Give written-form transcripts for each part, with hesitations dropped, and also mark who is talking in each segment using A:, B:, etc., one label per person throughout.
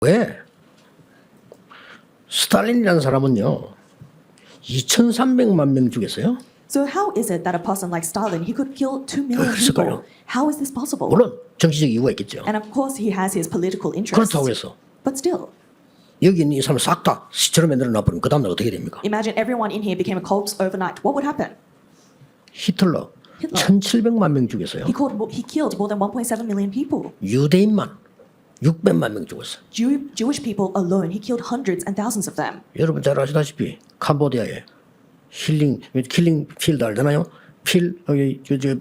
A: 왜? 스탈린이라는 사람은요 2,300만 명 죽였어요.
B: So how is it that a person like Stalin, he could kill 2 million
A: 그랬을까요?
B: people? How is this possible?
A: 물론 정치적 이유가 있겠죠.
B: And of course he has his political interests.
A: 그렇다고 해서
B: But still,
A: 여기 있는 이 사람을 싹 다 시체로 만들어 놔버리면 그 다음날 어떻게 됩니까?
B: imagine everyone in here became a corpse overnight. What would happen?
A: 히틀러 1,700만 명 죽였어요.
B: He killed more than 1.7 million people.
A: 유대인만 600만 명 죽었어요.
B: Jewish people alone, he killed hundreds and thousands of them.
A: 여러분 잘 아시다시피 캄보디아에 킬링 필드 알잖아요.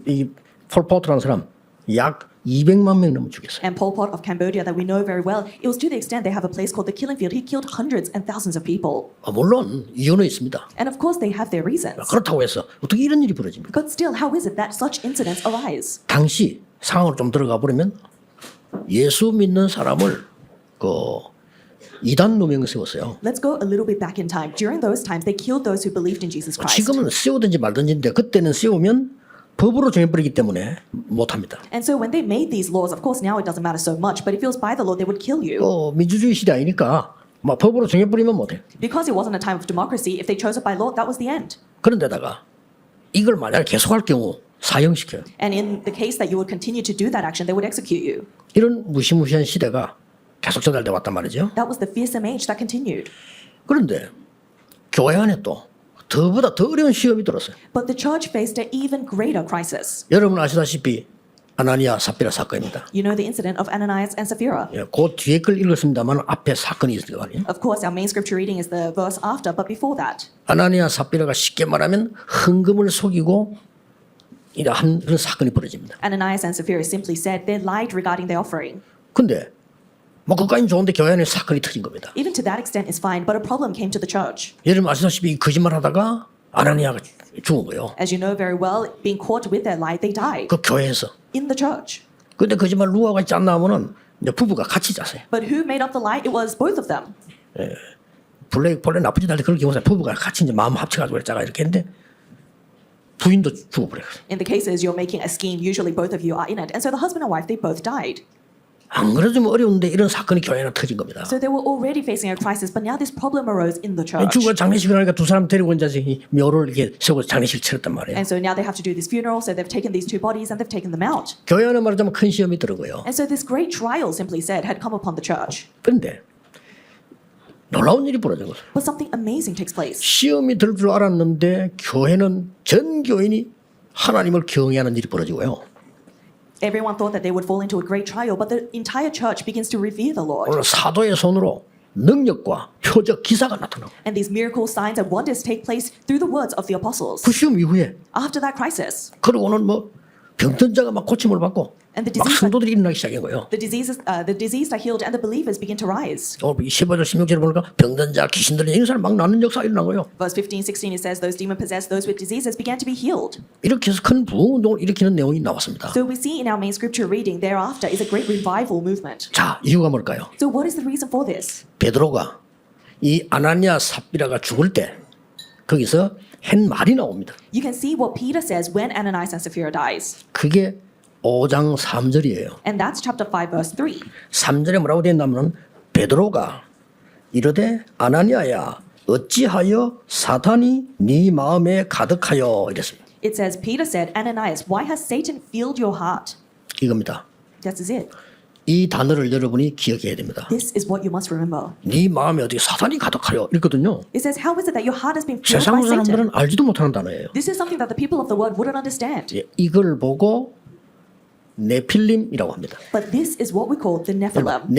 A: 이 폴포트라는 사람 약 200만 명 넘어 죽였어요.
B: And Pol Pot of Cambodia that we know very well, it was to the extent they have a place called the Killing Field. He killed hundreds and thousands of people.
A: 물론 이유는 있습니다.
B: And of course they have their reasons.
A: 그렇다고 해서 어떻게 이런 일이 벌어집니까?
B: But still, how is it that such incidents arise?
A: 당시 상황으로 좀 들어가 보면 예수 믿는 사람을 이단 누명 세웠어요.
B: Let's go a little bit back in time. During those times, they killed those who believed in Jesus Christ.
A: 지금은 세우든지 말든지인데 그때는 세우면 법으로 정해버리기 때문에 못합니다.
B: And so when they made these laws, of course now it doesn't matter so much, but if it was by the law, they would kill you.
A: 민주주의 시대 아니니까 막 법으로 정해버리면 못해.
B: Because it wasn't a time of democracy, if they chose it by law, that was the end.
A: 그런데다가 이걸 만약 계속할 경우 사형시켜요.
B: And in the case that you would continue to do that action, they would execute you.
A: 이런 무시무시한 시대가 계속 전달돼 왔단 말이죠.
B: That was the fearsome age that continued.
A: 그런데 교회 안에 또 더보다 더 어려운 시험이 들었어요.
B: But the church faced an even greater crisis.
A: 여러분 아시다시피 아나니아 삽비라 사건입니다.
B: You know the incident of Ananias and Sapphira.
A: 그 뒤에 걸 읽었습니다만 앞에 사건이 있을 거 아니에요.
B: Of course, our main scripture reading is the verse after, but before that,
A: 아나니아 삽비라가 쉽게 말하면 헌금을 속이고 이런 그런 사건이 벌어집니다.
B: Ananias and Sapphira simply said they lied regarding their offering.
A: 근데 그까지는 좋은데 교회 안에 사건이 터진 겁니다.
B: Even to that extent is fine, but a problem came to the church.
A: 여러분 아시다시피 거짓말하다가 아나니아가 죽은 거예요.
B: As you know very well, being caught with their lie, they died
A: 그 교회에서.
B: in the church.
A: 근데 거짓말 누가 있지 않나 하면은 이제 부부가 같이 잤어요.
B: But who made up the lie? It was both of them.
A: 본래 나쁘지 않은데 그런 경우에 부부가 같이 이제 마음 합쳐가지고 자가 이렇게 했는데 부인도 죽어버려요.
B: In the cases you're making a scheme, usually both of you are in it, and so the husband and wife they both died.
A: 안 그래도 어려운데 이런 사건이 교회에 터진 겁니다.
B: So they were already facing a crisis, but now this problem arose in the church.
A: 주가 장례식을 하니까 두 사람 데리고 이제 묘를 이렇게 세워서 장례식을 치렀단 말이에요.
B: And so now they have to do this funeral, so they've taken these two bodies and they've taken them out.
A: 교회 안에 말하자면 큰 시험이 들어고요.
B: And so this great trial, simply said, had come upon the church.
A: 그런데 놀라운 일이 벌어진 거죠.
B: But something amazing takes place.
A: 시험이 들 줄 알았는데 교회는 전 교인이 하나님을 경외하는 일이 벌어지고요.
B: Everyone thought that they would fall into a great trial, but the entire church begins to revere the Lord.
A: 오늘 사도의 손으로 능력과 표적 기사가 나타나고
B: And these miracle signs and wonders take place through the words of the apostles.
A: 그 시험 이후에
B: After that crisis,
A: 그러고는 병든 자가 막 고침을 받고
B: and the
A: 막
B: disease,
A: 성도들이 일어나기 시작한 거예요.
B: the diseases are healed, and the believers begin to rise.
A: 15절 16절에 보니까 병든 자 귀신들이 이런 사람 막 나는 역사가 일어나고요.
B: Verse 15, 16, it says those demon-possessed, those with diseases began to be healed.
A: 이렇게 해서 큰 부흥운동을 일으키는 내용이 나왔습니다.
B: So we see in our main scripture reading thereafter is a great revival movement.
A: 자, 이유가 뭘까요?
B: So what is the reason for this?
A: 베드로가 이 아나니아 삽비라가 죽을 때 거기서 한 말이 나옵니다.
B: You can see what Peter says when Ananias and Sapphira dies.
A: 그게 5장 3절이에요.
B: And that's chapter 5, verse 3.
A: 3절에 뭐라고 되어 있냐면 베드로가 이르되 아나니아야 어찌하여 사탄이 네 마음에 가득하여 이랬습니다.
B: It says, Peter said, Ananias, why has Satan filled your heart?
A: 이겁니다.
B: That is it.
A: 이 단어를 여러분이 기억해야 됩니다.
B: This is what you must remember.
A: 네 마음에 어떻게 사탄이 가득하여 이랬거든요.
B: It says, how is it that your heart has been filled
A: 세상
B: by Satan?
A: 사람들은 알지도 못하는 단어예요.
B: This is something that the people of the world wouldn't understand.
A: 이걸 보고 네필림이라고 합니다.
B: But this is what we call the Nephilim.